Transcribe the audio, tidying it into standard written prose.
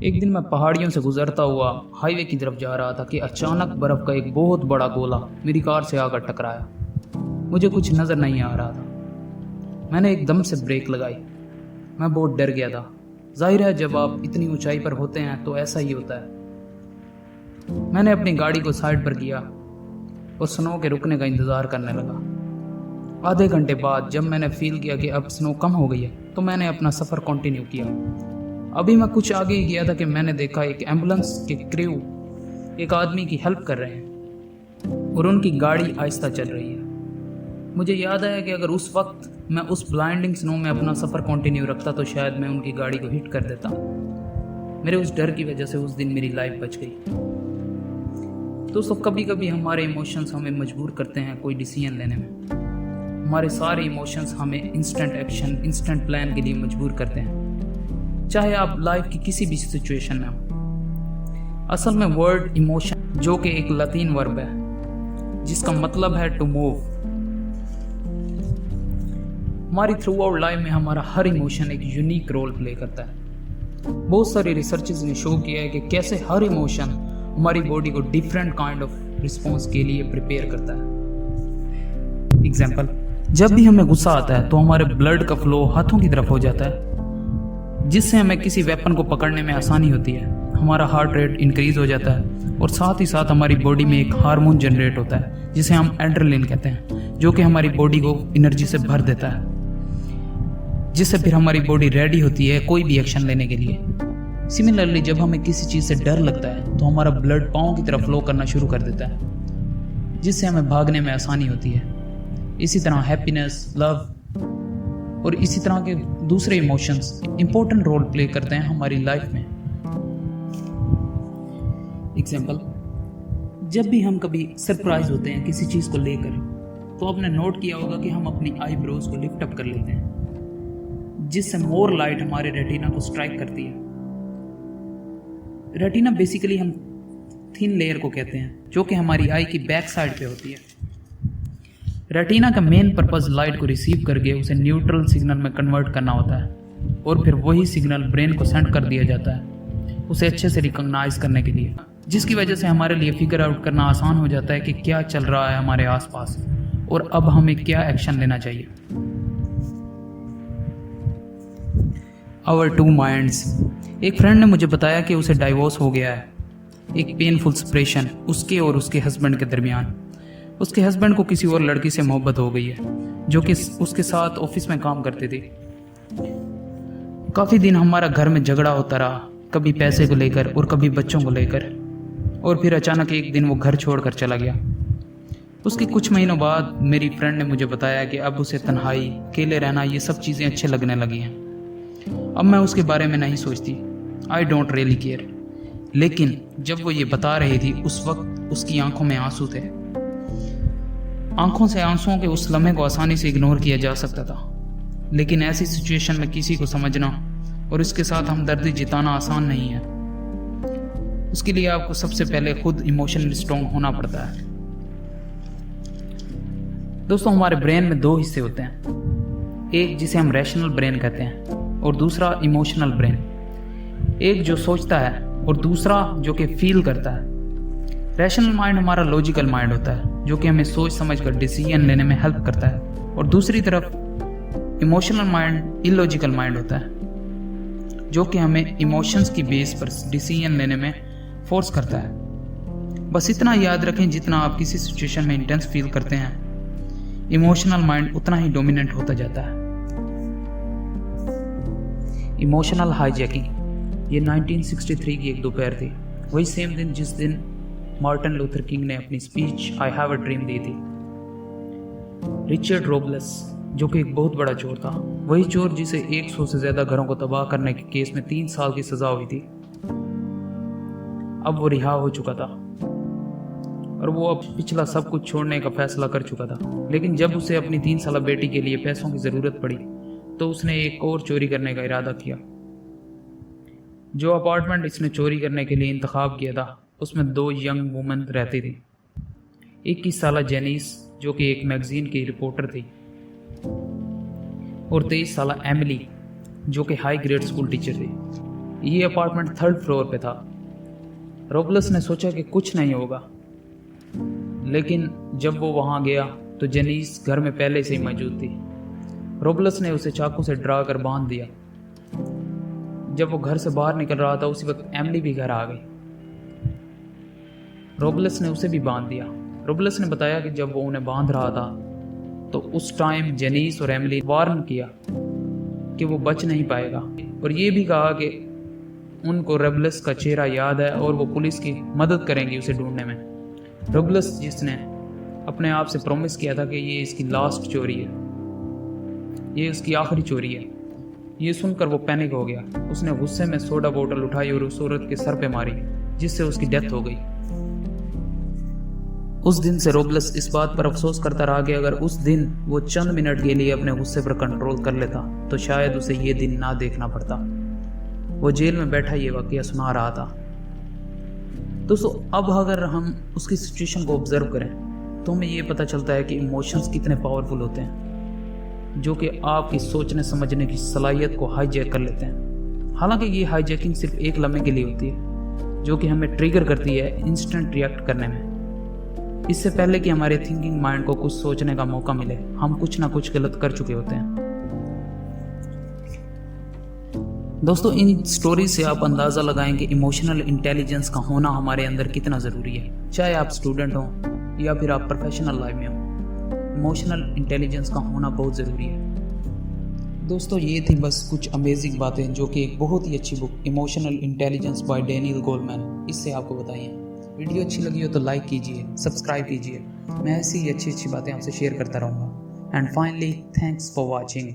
एक दिन मैं पहाड़ियों से गुजरता हुआ हाईवे की तरफ जा रहा था कि अचानक बर्फ का एक बहुत बड़ा गोला मेरी कार से आकर टकराया। मुझे कुछ नज़र नहीं आ रहा था। मैंने एकदम से ब्रेक लगाई। मैं बहुत डर गया था। जाहिर है, जब आप इतनी ऊंचाई पर होते हैं तो ऐसा ही होता है। मैंने अपनी गाड़ी को साइड पर किया और स्नो के रुकने का इंतज़ार करने लगा। आधे घंटे बाद जब मैंने फील किया कि अब स्नो कम हो गई है तो मैंने अपना सफ़र कंटिन्यू किया। अभी मैं कुछ आगे ही गया था कि मैंने देखा एक एम्बुलेंस के क्रू एक आदमी की हेल्प कर रहे हैं और उनकी गाड़ी आहिस्ता चल रही है। मुझे याद आया कि अगर उस वक्त मैं उस ब्लाइंडिंग स्नो में अपना सफ़र कंटिन्यू रखता तो शायद मैं उनकी गाड़ी को हिट कर देता। मेरे उस डर की वजह से उस दिन मेरी लाइफ बच गई। दोस्तों, कभी कभी हमारे इमोशंस हमें मजबूर करते हैं कोई डिसीजन लेने में। हमारे सारे इमोशंस हमें इंस्टेंट एक्शन, इंस्टेंट प्लान के लिए मजबूर करते हैं, चाहे आप लाइफ की किसी भी सिचुएशन में हो। असल में वर्ड इमोशन, जो कि एक लतीन वर्ब है जिसका मतलब है टू मूव, हमारी थ्रू आउट लाइफ में हमारा हर इमोशन एक यूनिक रोल प्ले करता है। बहुत सारे रिसर्चेस ने शो किया है कि कैसे हर इमोशन हमारी बॉडी को डिफरेंट काइंड ऑफ रिस्पॉन्स के लिए प्रिपेयर करता है। एग्जाम्पल, जब भी हमें गुस्सा आता है तो हमारे ब्लड का फ्लो हाथों की तरफ हो जाता है, जिससे हमें किसी वेपन को पकड़ने में आसानी होती है। हमारा हार्ट रेट इंक्रीज हो जाता है और साथ ही साथ हमारी बॉडी में एक हार्मोन जनरेट होता है जिसे हम एड्रेनलिन कहते हैं, जो कि हमारी बॉडी को एनर्जी से भर देता है, जिससे फिर हमारी बॉडी रेडी होती है कोई भी एक्शन लेने के लिए। सिमिलरली, जब हमें किसी चीज़ से डर लगता है तो हमारा ब्लड पाँव की तरफ फ्लो करना शुरू कर देता है, जिससे हमें भागने में आसानी होती है। इसी तरह हैप्पीनेस, लव और इसी तरह के दूसरे इमोशंस इंपॉर्टेंट रोल प्ले करते हैं हमारी लाइफ में। एग्जाम्पल, जब भी हम कभी सरप्राइज होते हैं किसी चीज़ को लेकर, तो आपने नोट किया होगा कि हम अपनी आईब्रोज को लिफ्ट अप कर लेते हैं, जिससे मोर लाइट हमारे रेटिना को स्ट्राइक करती है। रेटिना बेसिकली हम थिन लेयर को कहते हैं, जो कि हमारी आई की बैक साइड पे होती है। रेटिना का मेन पर्पस लाइट को रिसीव करके उसे न्यूट्रल सिग्नल में कन्वर्ट करना होता है और फिर वही सिग्नल ब्रेन को सेंड कर दिया जाता है उसे अच्छे से रिकॉग्नाइज करने के लिए, जिसकी वजह से हमारे लिए फिगर आउट करना आसान हो जाता है कि क्या चल रहा है हमारे आसपास और अब हमें क्या एक्शन लेना चाहिए। Our two minds. एक फ्रेंड ने मुझे बताया कि उसे डाइवोर्स हो गया है। एक पेनफुल सेपरेशन उसके और उसके हस्बैंड के दरमियान। उसके हस्बैंड को किसी और लड़की से मोहब्बत हो गई है, जो कि उसके साथ ऑफिस में काम करती थी। काफ़ी दिन हमारा घर में झगड़ा होता रहा, कभी पैसे को लेकर और कभी बच्चों को लेकर, और फिर अचानक एक दिन वो घर छोड़कर चला गया। उसके कुछ महीनों बाद मेरी फ्रेंड ने मुझे बताया कि अब उसे तन्हाई, अकेले रहना, ये सब चीज़ें अच्छे लगने लगी हैं। अब मैं उसके बारे में नहीं सोचती, आई डोंट रियली केयर। लेकिन जब वो ये बता रही थी उस वक्त उसकी आंखों में आंसू थे। आंखों से आंसुओं के उस लम्हे को आसानी से इग्नोर किया जा सकता था, लेकिन ऐसी सिचुएशन में किसी को समझना और इसके साथ हमदर्दी जिताना आसान नहीं है। उसके लिए आपको सबसे पहले खुद इमोशनली स्ट्रॉन्ग होना पड़ता है। दोस्तों, हमारे ब्रेन में दो हिस्से होते हैं, एक जिसे हम रैशनल ब्रेन कहते हैं और दूसरा इमोशनल ब्रेन। एक जो सोचता है और दूसरा जो कि फील करता है। रैशनल माइंड हमारा लॉजिकल माइंड होता है, जो कि हमें सोच समझकर डिसीजन लेने में हेल्प करता है, और दूसरी तरफ इमोशनल माइंड इलॉजिकल माइंड होता है, जो कि हमें इमोशंस की बेस पर डिसीजन लेने में फोर्स करता है। बस इतना याद रखें, जितना आप किसी सिचुएशन में इंटेंस फील करते हैं, इमोशनल माइंड उतना ही डोमिनेंट होता जाता है। इमोशनल हाईजैकिंग, ये 1963 की एक दोपहर थी, वही सेम दिन जिस दिन मार्टिन लूथर किंग ने अपनी speech I have a dream दी थी। रिचर्ड रोबलेस, जो कि एक बहुत बड़ा चोर था, वही चोर जिसे 100 से ज़्यादा घरों को तबाह करने के केस में 3 साल की सज़ा हुई थी, अब वो रिहा हो चुका था और वो अब पिछला सब कुछ छोड़ने का फैसला कर चुका था। लेकिन जब उसे अपनी 3 साल बेटी के लिए पैसों की ज़रूरत पड़ी तो उसने एक और चोरी करने का इरादा किया। जो अपार्टमेंट इसने चोरी करने के लिए इंतखाब किया था उसमें 2 यंग वुमेन रहती थी। 21 साल जेनिस, जो कि एक मैगजीन की रिपोर्टर थी, और 23 साल एमिली, जो कि हाई ग्रेड स्कूल टीचर थी। ये अपार्टमेंट 3rd फ्लोर पे था। रोबलस ने सोचा कि कुछ नहीं होगा, लेकिन जब वो वहाँ गया तो जेनिस घर में पहले से ही मौजूद थी। रोबलस ने उसे चाकू से डरा कर बांध दिया। जब वो घर से बाहर निकल रहा था उसी वक्त एमिली भी घर आ गई। रोबलस ने उसे भी बांध दिया। रोबलस ने बताया कि जब वो उन्हें बांध रहा था तो उस टाइम जेनिस और एमिली वार्न किया कि वो बच नहीं पाएगा, और ये भी कहा कि उनको रोबलस का चेहरा याद है और वो पुलिस की मदद करेंगी उसे ढूंढने में। रोबलस, जिसने अपने आप से प्रॉमिस किया था कि ये इसकी लास्ट चोरी है, ये उसकी आखिरी चोरी है, ये सुनकर वो पैनिक हो गया। उसने गुस्से में सोडा बोतल उठाई और उस औरत के सर पे मारी, जिससे उसकी डेथ हो गई। उस दिन से रोबलस इस बात पर अफसोस करता रहा कि अगर उस दिन वो चंद मिनट के लिए अपने गुस्से पर कंट्रोल कर लेता तो शायद उसे ये दिन ना देखना पड़ता। वो जेल में बैठा ये वाकया सुना रहा था। दोस्तों, अब अगर हम उसकी सिचुएशन को ऑब्जर्व करें तो हमें ये पता चलता है कि इमोशंस कितने पावरफुल होते हैं, जो कि आपकी सोचने समझने की सलाहियत को हाईजैक कर लेते हैं। हालांकि ये हाईजैकिंग सिर्फ एक लम्हे के लिए होती है, जो कि हमें ट्रिगर करती है इंस्टेंट रिएक्ट करने में। इससे पहले कि हमारे थिंकिंग माइंड को कुछ सोचने का मौका मिले, हम कुछ ना कुछ गलत कर चुके होते हैं। दोस्तों, इन स्टोरी से आप अंदाज़ा लगाएं कि इमोशनल इंटेलिजेंस का होना हमारे अंदर कितना ज़रूरी है। चाहे आप स्टूडेंट हों या फिर आप प्रोफेशनल लाइफ में हों, इमोशनल इंटेलिजेंस का होना बहुत ज़रूरी है। दोस्तों, ये थी बस कुछ अमेजिंग बातें जो कि एक बहुत ही अच्छी book emotional intelligence bye Daniel Goleman, इससे आपको बताई हैं। वीडियो अच्छी लगी हो तो लाइक कीजिए, सब्सक्राइब कीजिए। मैं ऐसी ही अच्छी अच्छी बातें आपसे शेयर करता रहूँगा। And finally, thanks for watching.